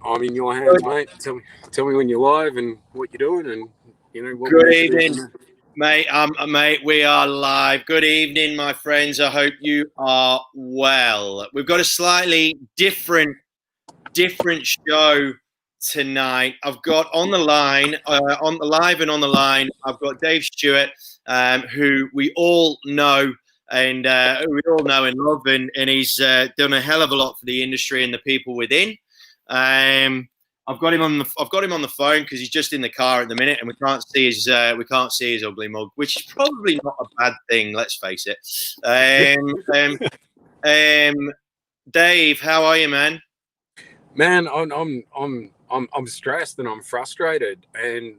I'm in your hands, mate. Tell me when you're live and what you're doing, and what. Good evening, mate. Mate, we are live. Good evening, my friends. I hope you are well. We've got a slightly different show tonight. I've got on the line, on the live and on the line, I've got Dave Stewart, who we all know and love, and he's done a hell of a lot for the industry and the people within. I've got him on the phone because he's just in the car at the minute, and we can't see his ugly mug, which is probably not a bad thing. Let's face it. Dave, how are you, man? Man, I'm stressed and I'm frustrated, and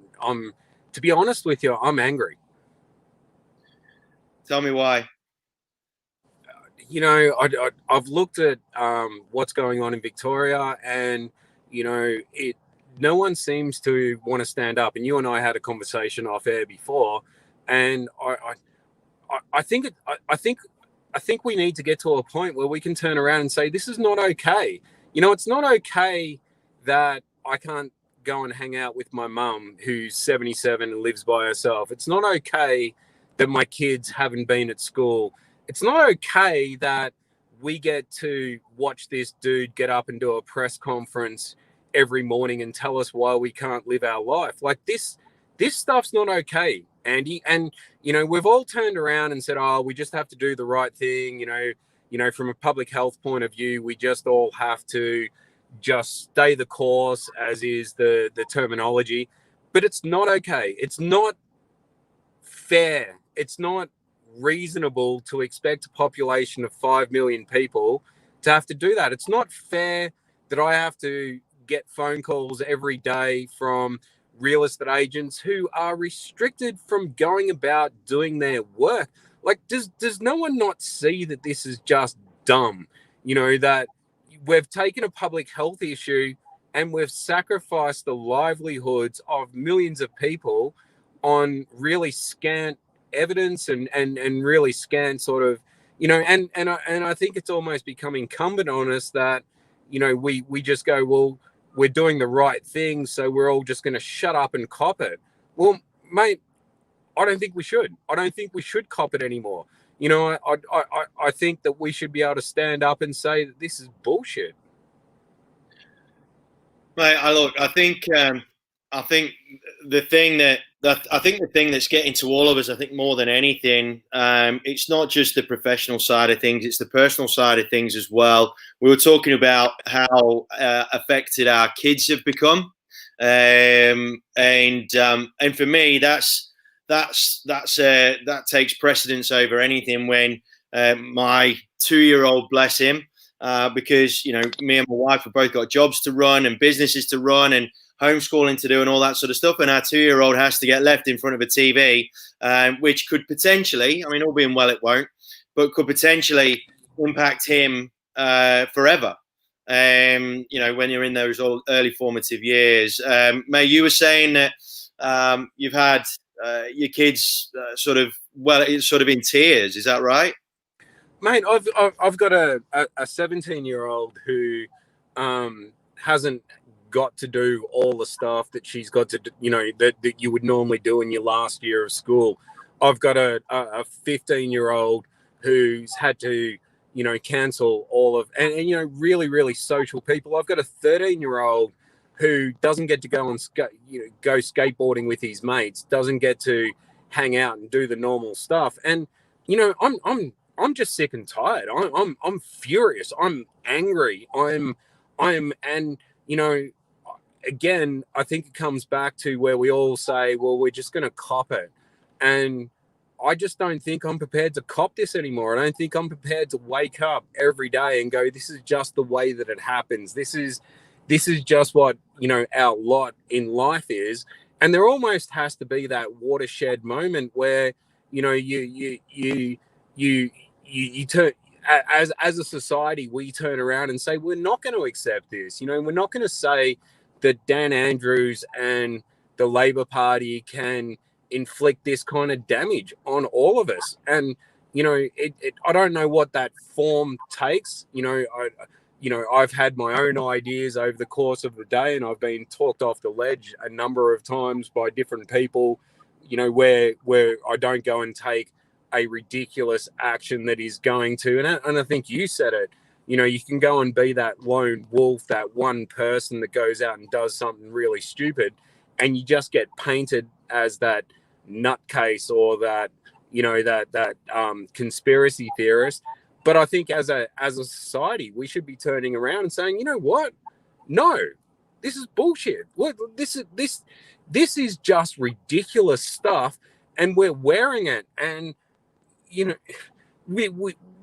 to be honest with you, I'm angry. Tell me why. I've looked at what's going on in Victoria, and no one seems to want to stand up. And you and I had a conversation off air before, and I think we need to get to a point where we can turn around and say this is not okay. It's not okay that I can't go and hang out with my mum who's 77 and lives by herself. It's not okay that my kids haven't been at school. It's not okay that we get to watch this dude get up and do a press conference every morning and tell us why we can't live our life. Like this stuff's not okay, Andy. And, we've all turned around and said, oh, we just have to do the right thing. From a public health point of view, we just all have to just stay the course, as is the terminology. But it's not okay. It's not fair. It's not reasonable to expect a population of 5 million people to have to do that. It's not fair that I have to get phone calls every day from real estate agents who are restricted from going about doing their work. Like, does no one not see that this is just dumb? That we've taken a public health issue and we've sacrificed the livelihoods of millions of people on really scant evidence and really scant sort of, and I think it's almost become incumbent on us that, we just go, well, we're doing the right thing, so we're all just going to shut up and cop it. Well, mate, I don't think we should. I don't think we should cop it anymore. I think that we should be able to stand up and say that this is bullshit. Mate, I think the thing that's getting to all of us, I think more than anything, it's not just the professional side of things, it's the personal side of things as well. We were talking about how affected our kids have become, and for me, that takes precedence over anything. When my 2-year-old, bless him, because me and my wife have both got jobs to run and businesses to run and homeschooling to do and all that sort of stuff, and our 2-year-old has to get left in front of a TV, which could potentially, all being well it won't, but could potentially impact him forever. When you're in those early formative years. May, you were saying that you've had your kids sort of in tears. Is that right? Mate, I've got a 17-year-old who hasn't got to do all the stuff that she's got to do, that you would normally do in your last year of school. I've got a 15-year-old who's had to, cancel all of, and really, really social people. I've got a 13-year-old who doesn't get to go and go skateboarding with his mates, doesn't get to hang out and do the normal stuff. And, I'm just sick and tired. I'm furious. I'm angry. And again, I think it comes back to where we all say, well, we're just going to cop it. And I just don't think I'm prepared to cop this anymore. I don't think I'm prepared to wake up every day and go, this is just the way that it happens. This is just what, our lot in life is. And there almost has to be that watershed moment where, you turn, as a society, we turn around and say, we're not going to accept this. We're not going to say that Dan Andrews and the Labor Party can inflict this kind of damage on all of us. And, I don't know what that form takes. you know, I've had my own ideas over the course of the day, and I've been talked off the ledge a number of times by different people, you know, where I don't go and take a ridiculous action that is going to, and I think you said it, you know, you can go and be that lone wolf, that one person that goes out and does something really stupid, and you just get painted as that nutcase or that, you know, that conspiracy theorist. But I think as a society, we should be turning around and saying, you know what? No, this is bullshit. What this is just ridiculous stuff, and we're wearing it. And you know,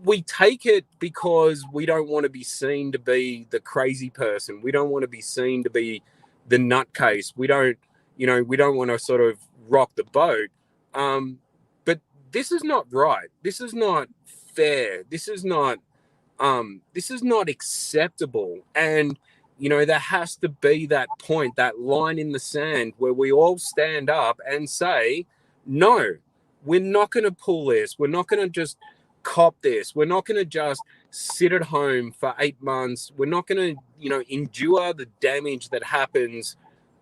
we take it because we don't want to be seen to be the crazy person. We don't want to be seen to be the nutcase. We don't, you know, we don't want to sort of rock the boat. But this is not right. This is not fair. This is not acceptable. And you know, there has to be that point, that line in the sand where we all stand up and say, no, we're not going to pull this. We're not going to just cop this. We're not going to just sit at home for 8 months. We're not going to, you know, endure the damage that happens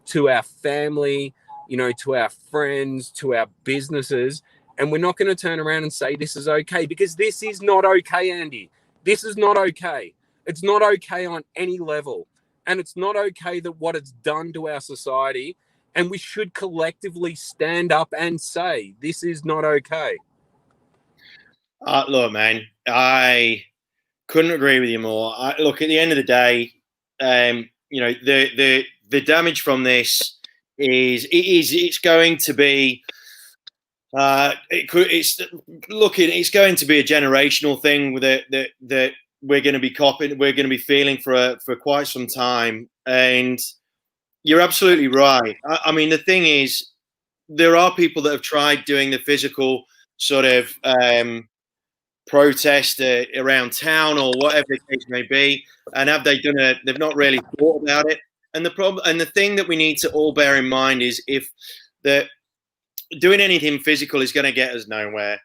to our family, you know, to our friends, to our businesses. And we're not going to turn around and say this is okay, because this is not okay, Andy. This is not okay. It's not okay on any level. And it's not okay that what it's done to our society. And we should collectively stand up and say, this is not okay. Look, man, I couldn't agree with you more. Look, at the end of the day, you know, the damage from this it's going to be it's going to be a generational thing that we're going to be copying, we're going to be feeling for quite some time. And you're absolutely right. I mean, the thing is, there are people that have tried doing the physical sort of protest around town or whatever the case may be, and have they done it? They've not really thought about it. And the problem, and the thing that we need to all bear in mind is, if that doing anything physical is going to get us nowhere,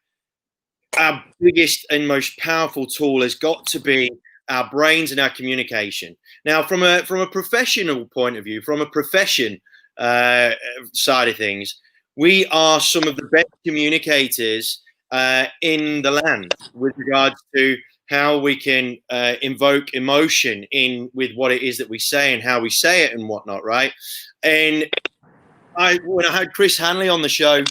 our biggest and most powerful tool has got to be our brains and our communication. Now, from a professional point of view, from a profession side of things, we are some of the best communicators in the land with regards to how we can invoke emotion in with what it is that we say and how we say it and whatnot, right? And when I had Chris Hanley on the show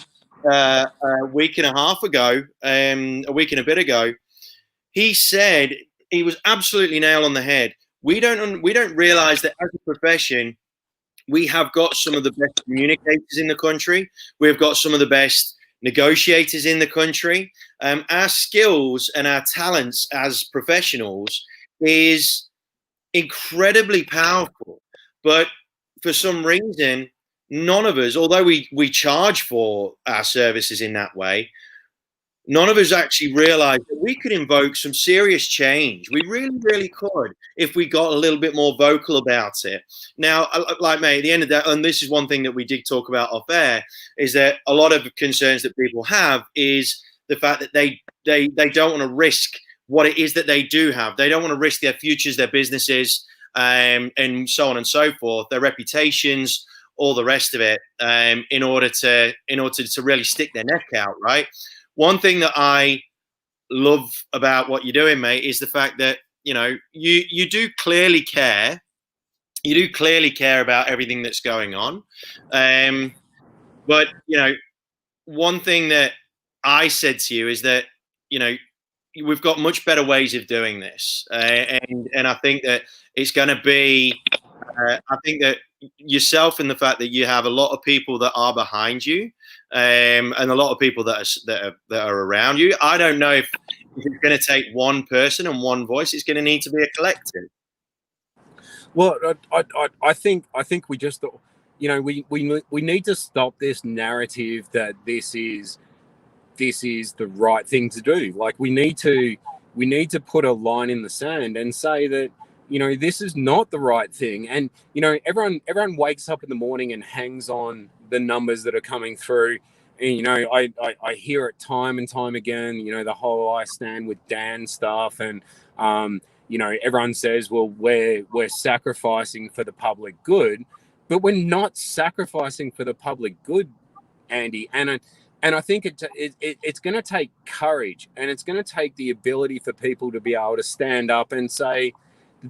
a week and a bit ago, he said, he was absolutely nail on the head. We don't realize that as a profession, we have got some of the best communicators in the country. We've got some of the best negotiators in the country. Our skills and our talents as professionals is incredibly powerful. But for some reason, none of us, although we charge for our services in that way, none of us actually realized that we could invoke some serious change. We really, really could if we got a little bit more vocal about it. Now, like, mate, at the end of that, and this is one thing that we did talk about off air, is that a lot of concerns that people have is the fact that they don't want to risk what it is that they do have. They don't want to risk their futures, their businesses, and so on and so forth, their reputations, all the rest of it, in order to really stick their neck out, right? One thing that I love about what you're doing, mate, is the fact that, you know, you do clearly care. You do clearly care about everything that's going on. But, you know, one thing that I said to you is that, you know, we've got much better ways of doing this. And I think that it's going to be, I think that yourself and the fact that you have a lot of people that are behind you, and a lot of people that are around you. I don't know if it's going to take one person and one voice. It's going to need to be a collective. Well, I think we just, you know, we need to stop this narrative that this is the right thing to do. Like, we need to put a line in the sand and say that, you know, this is not the right thing. And, you know, everyone wakes up in the morning and hangs on the numbers that are coming through. And, you know, I hear it time and time again, you know, the whole I stand with Dan stuff. And, you everyone says, well, we're sacrificing for the public good, but we're not sacrificing for the public good, Andy. And I think it's going to take courage, and it's going to take the ability for people to be able to stand up and say,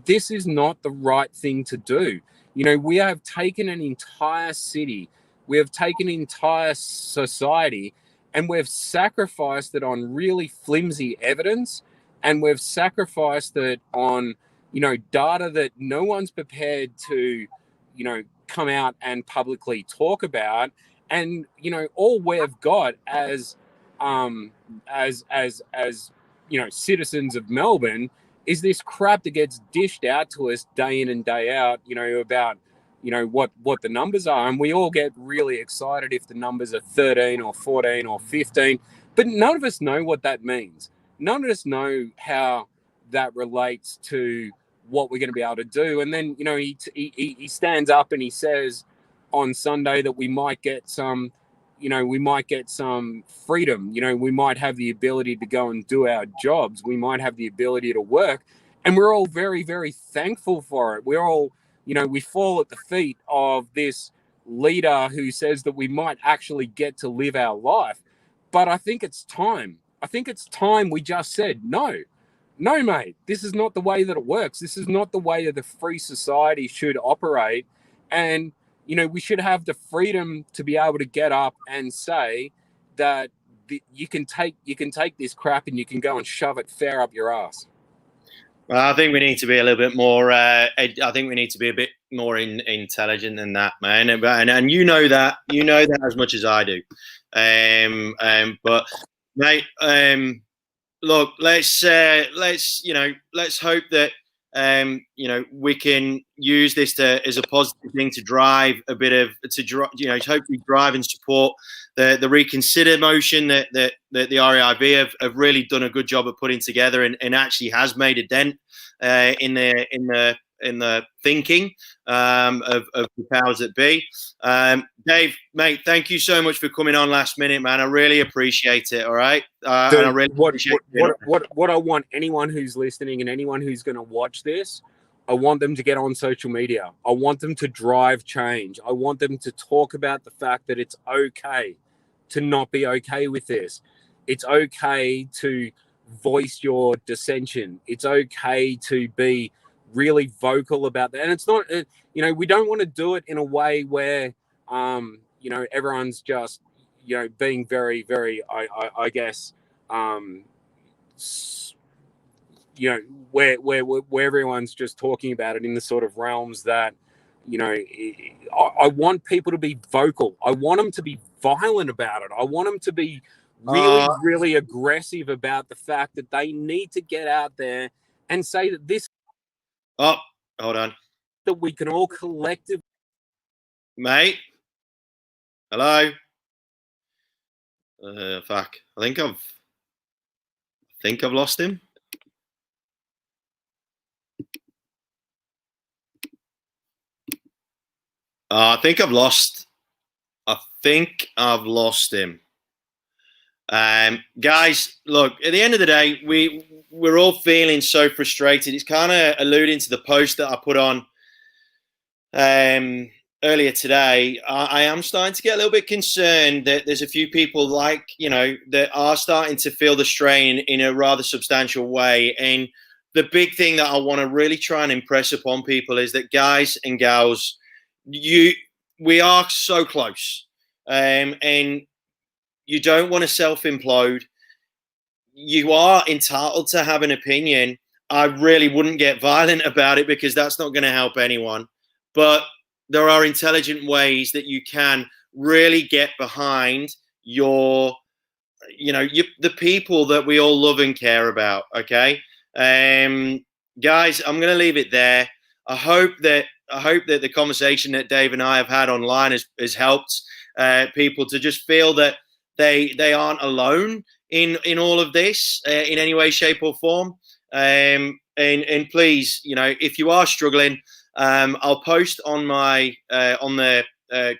this is not the right thing to do. We have taken an entire city, we have taken an entire society, and we've sacrificed it on really flimsy evidence, and we've sacrificed it on, data that no one's prepared to, come out and publicly talk about. And, all we've got as citizens of Melbourne is this crap that gets dished out to us day in and day out, about, what the numbers are. And we all get really excited if the numbers are 13 or 14 or 15, but none of us know what that means. None of us know how that relates to what we're going to be able to do. And then, he stands up and he says on Sunday that we might get some freedom. We might have the ability to go and do our jobs. We might have the ability to work. And we're all very, very thankful for it. We're all, we fall at the feet of this leader who says that we might actually get to live our life. But I think it's time. We just said, no, mate, this is not the way that it works. This is not the way that the free society should operate. And, we should have the freedom to be able to get up and say that you can take this crap and you can go and shove it fair up your ass. Well, I think we need to be a little bit more. I think we need to be a bit more intelligent than that, man. And you know that as much as I do. But mate, look, let's hope that we can use this as a positive thing to drive a bit of hopefully drive and support the reconsider motion that the RAIB have really done a good job of putting together and actually has made a dent in the thinking of the powers that be. Dave, mate, thank you so much for coming on last minute, man. I really appreciate it. All right. Dude, and I really what I want anyone who's listening and anyone who's going to watch this, I want them to get on social media. I want them to drive change. I want them to talk about the fact that it's okay to not be okay with this. It's okay to voice your dissension. It's okay to be really vocal about that. And it's not, we don't want to do it in a way where, everyone's just, being very, very, I guess, where everyone's just talking about it in the sort of realms that, I want people to be vocal. I want them to be violent about it. I want them to be really, really aggressive about the fact that they need to get out there and say that this. Oh, hold on. That we can all collectively. Mate. Hello. Fuck. I think I've lost him. I think I've lost him. Guys, look, at the end of the day, we're all feeling so frustrated. It's kind of alluding to the post that I put on earlier today. I am starting to get a little bit concerned that there's a few people that are starting to feel the strain in a rather substantial way. And the big thing that I want to really try and impress upon people is that, guys and gals, we are so close, and you don't want to self-implode. You are entitled to have an opinion. I really wouldn't get violent about it because that's not going to help anyone. But there are intelligent ways that you can really get behind the people that we all love and care about. Okay, guys, I'm going to leave it there. I hope that the conversation that Dave and I have had online has helped people to just feel that they aren't alone in all of this in any way, shape, or form. And please, if you are struggling, I'll post on my on the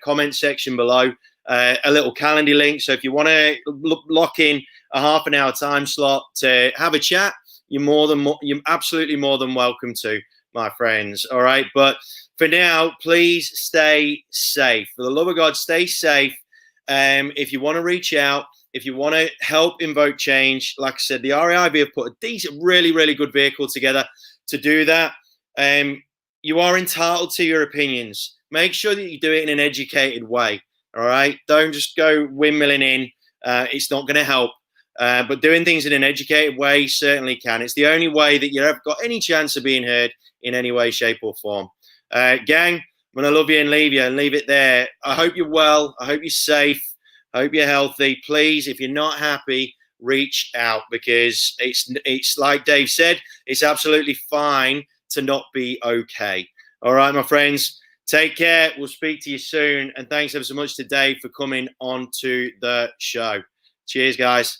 comment section below a little Calendly link. So if you want to lock in a half an hour time slot to have a chat you're absolutely more than welcome to, my friends. All right, but for now, please stay safe. For the love of God, stay safe. If you want to reach out, if you want to help invoke change, like I said, the RAIV have put a decent, really, really good vehicle together to do that. You are entitled to your opinions. Make sure that you do it in an educated way. All right, don't just go windmilling in. It's not going to help. But doing things in an educated way certainly can. It's the only way that you've got any chance of being heard in any way, shape, or form. Gang, I'm going to love you and leave it there. I hope you're well. I hope you're safe. I hope you're healthy. Please, if you're not happy, reach out, because it's like Dave said, it's absolutely fine to not be okay. All right, my friends, take care. We'll speak to you soon. And thanks ever so much to Dave for coming on to the show. Cheers, guys.